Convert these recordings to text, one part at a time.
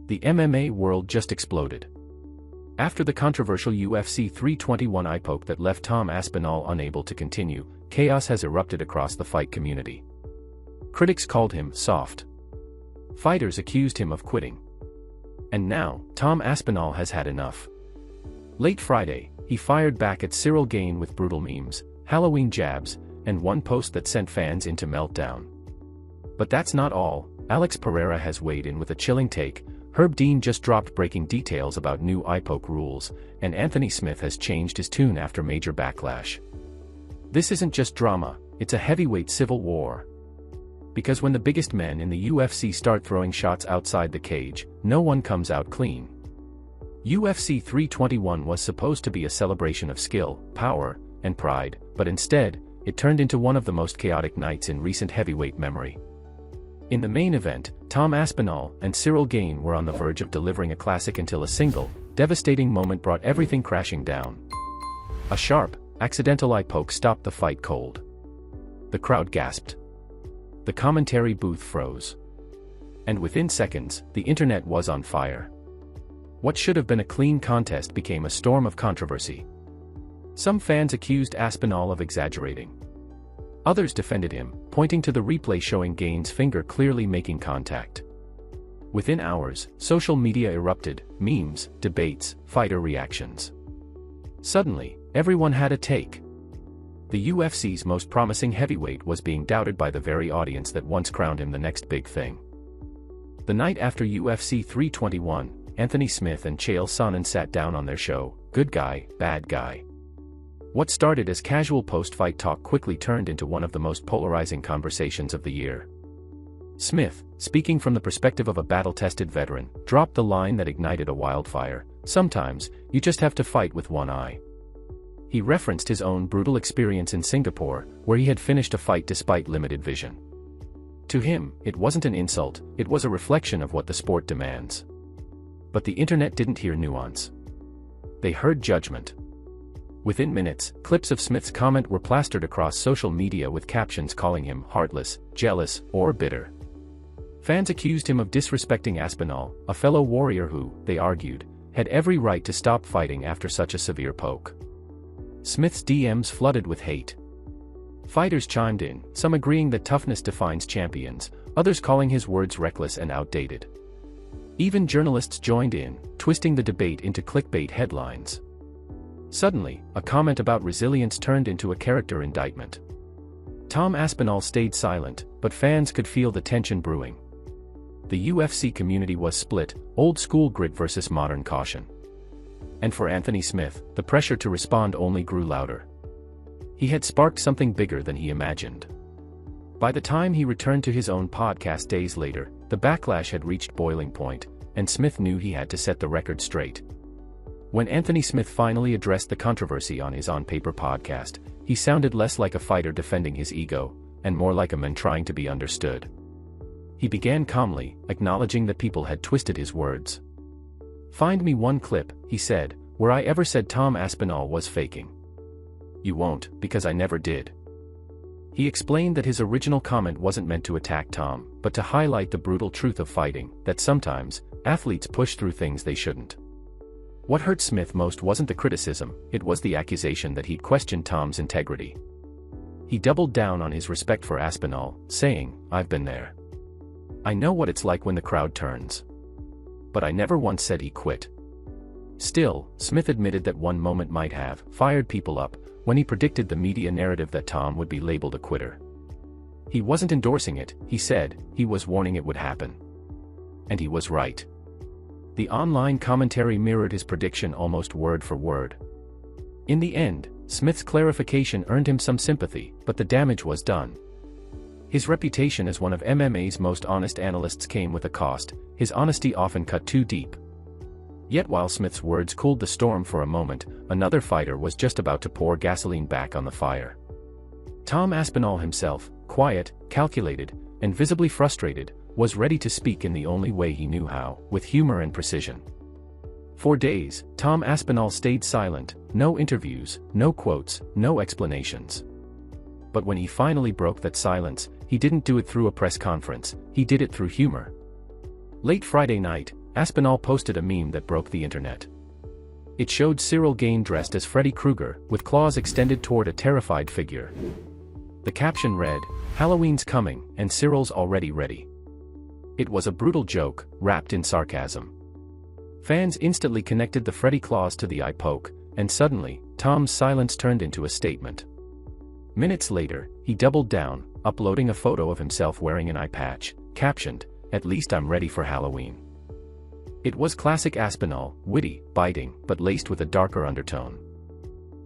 The MMA world just exploded. After the controversial UFC 321 eye poke that left Tom Aspinall unable to continue, chaos has erupted across the fight community. Critics called him soft. Fighters accused him of quitting. And now, Tom Aspinall has had enough. Late Friday, he fired back at Ciryl Gane with brutal memes, Halloween jabs, and one post that sent fans into meltdown. But that's not all. Alex Pereira has weighed in with a chilling take. Herb Dean just dropped breaking details about new eye poke rules, and Anthony Smith has changed his tune after major backlash. This isn't just drama, it's a heavyweight civil war. Because when the biggest men in the UFC start throwing shots outside the cage, no one comes out clean. UFC 321 was supposed to be a celebration of skill, power, and pride, but instead, it turned into one of the most chaotic nights in recent heavyweight memory. In the main event, Tom Aspinall and Ciryl Gane were on the verge of delivering a classic until a single, devastating moment brought everything crashing down. A sharp, accidental eye poke stopped the fight cold. The crowd gasped. The commentary booth froze. And within seconds, the internet was on fire. What should have been a clean contest became a storm of controversy. Some fans accused Aspinall of exaggerating. Others defended him, pointing to the replay showing Gane's finger clearly making contact. Within hours, social media erupted, memes, debates, fighter reactions. Suddenly, everyone had a take. The UFC's most promising heavyweight was being doubted by the very audience that once crowned him the next big thing. The night after UFC 321, Anthony Smith and Chael Sonnen sat down on their show, Good Guy, Bad Guy. What started as casual post-fight talk quickly turned into one of the most polarizing conversations of the year. Smith, speaking from the perspective of a battle-tested veteran, dropped the line that ignited a wildfire: "Sometimes, you just have to fight with one eye." He referenced his own brutal experience in Singapore, where he had finished a fight despite limited vision. To him, it wasn't an insult, it was a reflection of what the sport demands. But the internet didn't hear nuance. They heard judgment. Within minutes, clips of Smith's comment were plastered across social media with captions calling him heartless, jealous, or bitter. Fans accused him of disrespecting Aspinall, a fellow warrior who, they argued, had every right to stop fighting after such a severe poke. Smith's DMs flooded with hate. Fighters chimed in, some agreeing that toughness defines champions, others calling his words reckless and outdated. Even journalists joined in, twisting the debate into clickbait headlines. Suddenly, a comment about resilience turned into a character indictment. Tom Aspinall stayed silent, but fans could feel the tension brewing. The UFC community was split, old school grit versus modern caution. And for Anthony Smith, the pressure to respond only grew louder. He had sparked something bigger than he imagined. By the time he returned to his own podcast days later, the backlash had reached boiling point, and Smith knew he had to set the record straight. When Anthony Smith finally addressed the controversy on his on-paper podcast, he sounded less like a fighter defending his ego, and more like a man trying to be understood. He began calmly, acknowledging that people had twisted his words. "Find me one clip," he said, "where I ever said Tom Aspinall was faking." "You won't, because I never did." He explained that his original comment wasn't meant to attack Tom, but to highlight the brutal truth of fighting, that sometimes, athletes push through things they shouldn't. What hurt Smith most wasn't the criticism, it was the accusation that he'd questioned Tom's integrity. He doubled down on his respect for Aspinall, saying, "I've been there. I know what it's like when the crowd turns. But I never once said he quit." Still, Smith admitted that one moment might have fired people up, when he predicted the media narrative that Tom would be labeled a quitter. He wasn't endorsing it, he said, he was warning it would happen. And he was right. The online commentary mirrored his prediction almost word for word. In the end, Smith's clarification earned him some sympathy, but the damage was done. His reputation as one of MMA's most honest analysts came with a cost. His honesty often cut too deep. Yet while Smith's words cooled the storm for a moment, another fighter was just about to pour gasoline back on the fire. Tom Aspinall himself, quiet, calculated, and visibly frustrated, was ready to speak in the only way he knew how, with humor and precision. For days, Tom Aspinall stayed silent, no interviews, no quotes, no explanations. But when he finally broke that silence, he didn't do it through a press conference, he did it through humor. Late Friday night, Aspinall posted a meme that broke the internet. It showed Ciryl Gane dressed as Freddy Krueger, with claws extended toward a terrified figure. The caption read, "Halloween's coming, and Cyryl's already ready." It was a brutal joke, wrapped in sarcasm. Fans instantly connected the Freddy claws to the eye poke, and suddenly, Tom's silence turned into a statement. Minutes later, he doubled down, uploading a photo of himself wearing an eye patch, captioned, "At least I'm ready for Halloween." It was classic Aspinall, witty, biting, but laced with a darker undertone.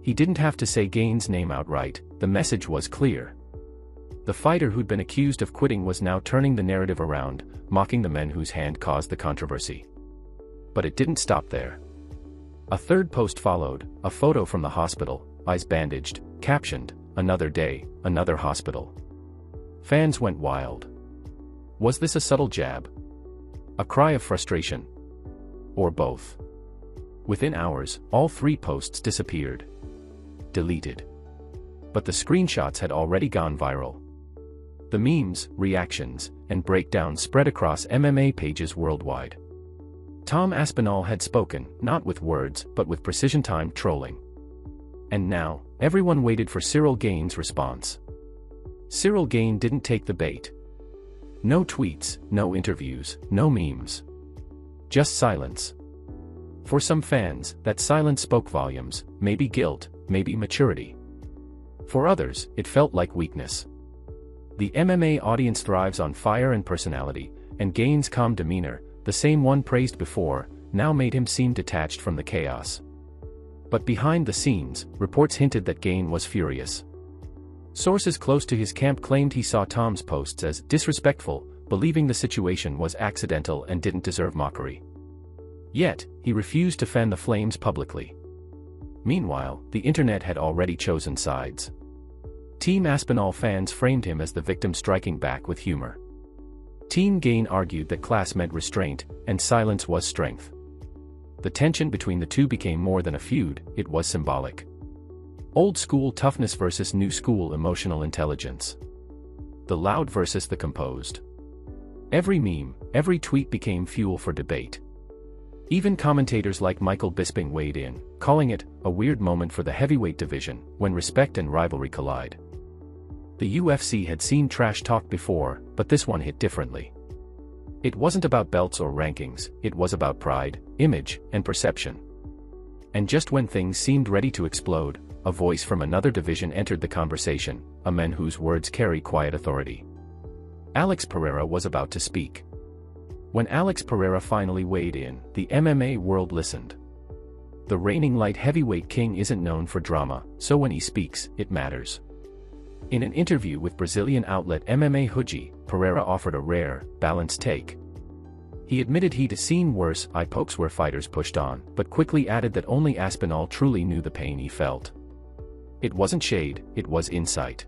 He didn't have to say Gane's name outright, the message was clear. The fighter who'd been accused of quitting was now turning the narrative around, mocking the men whose hand caused the controversy. But it didn't stop there. A third post followed, a photo from the hospital, eyes bandaged, captioned, "Another day, another hospital." Fans went wild. Was this a subtle jab? A cry of frustration? Or both? Within hours, all 3 posts disappeared. Deleted. But the screenshots had already gone viral. The memes, reactions, and breakdowns spread across MMA pages worldwide. Tom Aspinall had spoken, not with words, but with precision-timed trolling. And now, everyone waited for Ciryl Gane's response. Ciryl Gane didn't take the bait. No tweets, no interviews, no memes. Just silence. For some fans, that silence spoke volumes, maybe guilt, maybe maturity. For others, it felt like weakness. The MMA audience thrives on fire and personality, and Gane's calm demeanor, the same one praised before, now made him seem detached from the chaos. But behind the scenes, reports hinted that Gane was furious. Sources close to his camp claimed he saw Tom's posts as disrespectful, believing the situation was accidental and didn't deserve mockery. Yet, he refused to fan the flames publicly. Meanwhile, the internet had already chosen sides. Team Aspinall fans framed him as the victim striking back with humor. Team Gane argued that class meant restraint, and silence was strength. The tension between the two became more than a feud, it was symbolic. Old school toughness versus new school emotional intelligence. The loud versus the composed. Every meme, every tweet became fuel for debate. Even commentators like Michael Bisping weighed in, calling it a weird moment for the heavyweight division, when respect and rivalry collide. The UFC had seen trash talk before, but this one hit differently. It wasn't about belts or rankings, it was about pride, image, and perception. And just when things seemed ready to explode, a voice from another division entered the conversation, a man whose words carry quiet authority. Alex Pereira was about to speak. When Alex Pereira finally weighed in, the MMA world listened. The reigning light heavyweight king isn't known for drama, so when he speaks, it matters. In an interview with Brazilian outlet MMA Huji, Pereira offered a rare, balanced take. He admitted he'd seen worse eye pokes where fighters pushed on, but quickly added that only Aspinall truly knew the pain he felt. It wasn't shade, it was insight.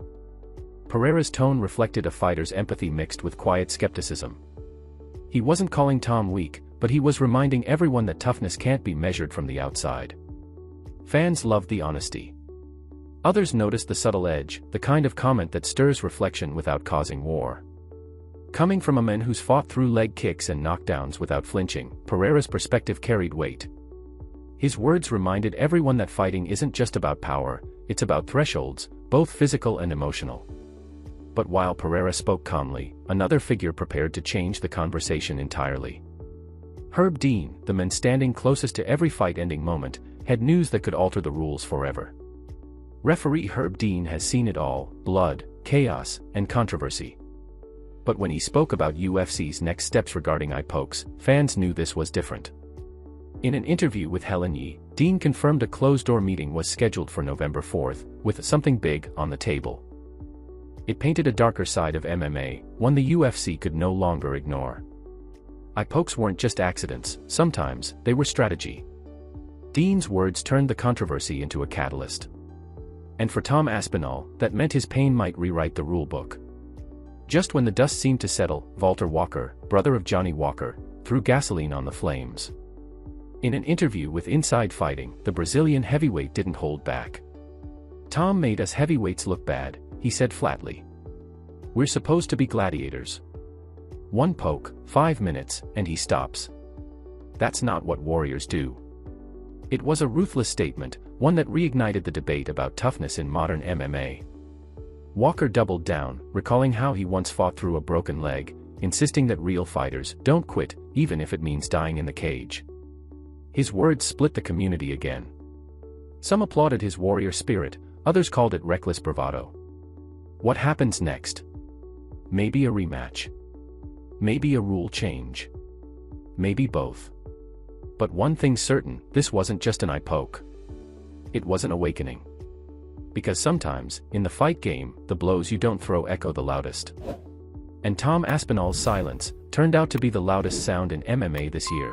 Pereira's tone reflected a fighter's empathy mixed with quiet skepticism. He wasn't calling Tom weak, but he was reminding everyone that toughness can't be measured from the outside. Fans loved the honesty. Others noticed the subtle edge, the kind of comment that stirs reflection without causing war. Coming from a man who's fought through leg kicks and knockdowns without flinching, Pereira's perspective carried weight. His words reminded everyone that fighting isn't just about power, it's about thresholds, both physical and emotional. But while Pereira spoke calmly, another figure prepared to change the conversation entirely. Herb Dean, the man standing closest to every fight-ending moment, had news that could alter the rules forever. Referee Herb Dean has seen it all: blood, chaos, and controversy. But when he spoke about UFC's next steps regarding eye pokes, fans knew this was different. In an interview with Helen Yee, Dean confirmed a closed-door meeting was scheduled for November 4th, with something big on the table. It painted a darker side of MMA, one the UFC could no longer ignore. Eye pokes weren't just accidents, sometimes they were strategy. Dean's words turned the controversy into a catalyst. And for Tom Aspinall, that meant his pain might rewrite the rulebook. Just when the dust seemed to settle, Walter Walker, brother of Johnny Walker, threw gasoline on the flames. In an interview with Inside Fighting, the Brazilian heavyweight didn't hold back. "Tom made us heavyweights look bad," he said flatly. "We're supposed to be gladiators. One poke, 5 minutes, and he stops. That's not what warriors do. It was a ruthless statement, one that reignited the debate about toughness in modern MMA. Walker doubled down, recalling how he once fought through a broken leg, insisting that real fighters don't quit, even if it means dying in the cage. His words split the community again. Some applauded his warrior spirit, others called it reckless bravado. What happens next? Maybe a rematch. Maybe a rule change. Maybe both. But one thing's certain, this wasn't just an eye poke. It was an awakening. Because sometimes, in the fight game, the blows you don't throw echo the loudest. And Tom Aspinall's silence turned out to be the loudest sound in MMA this year.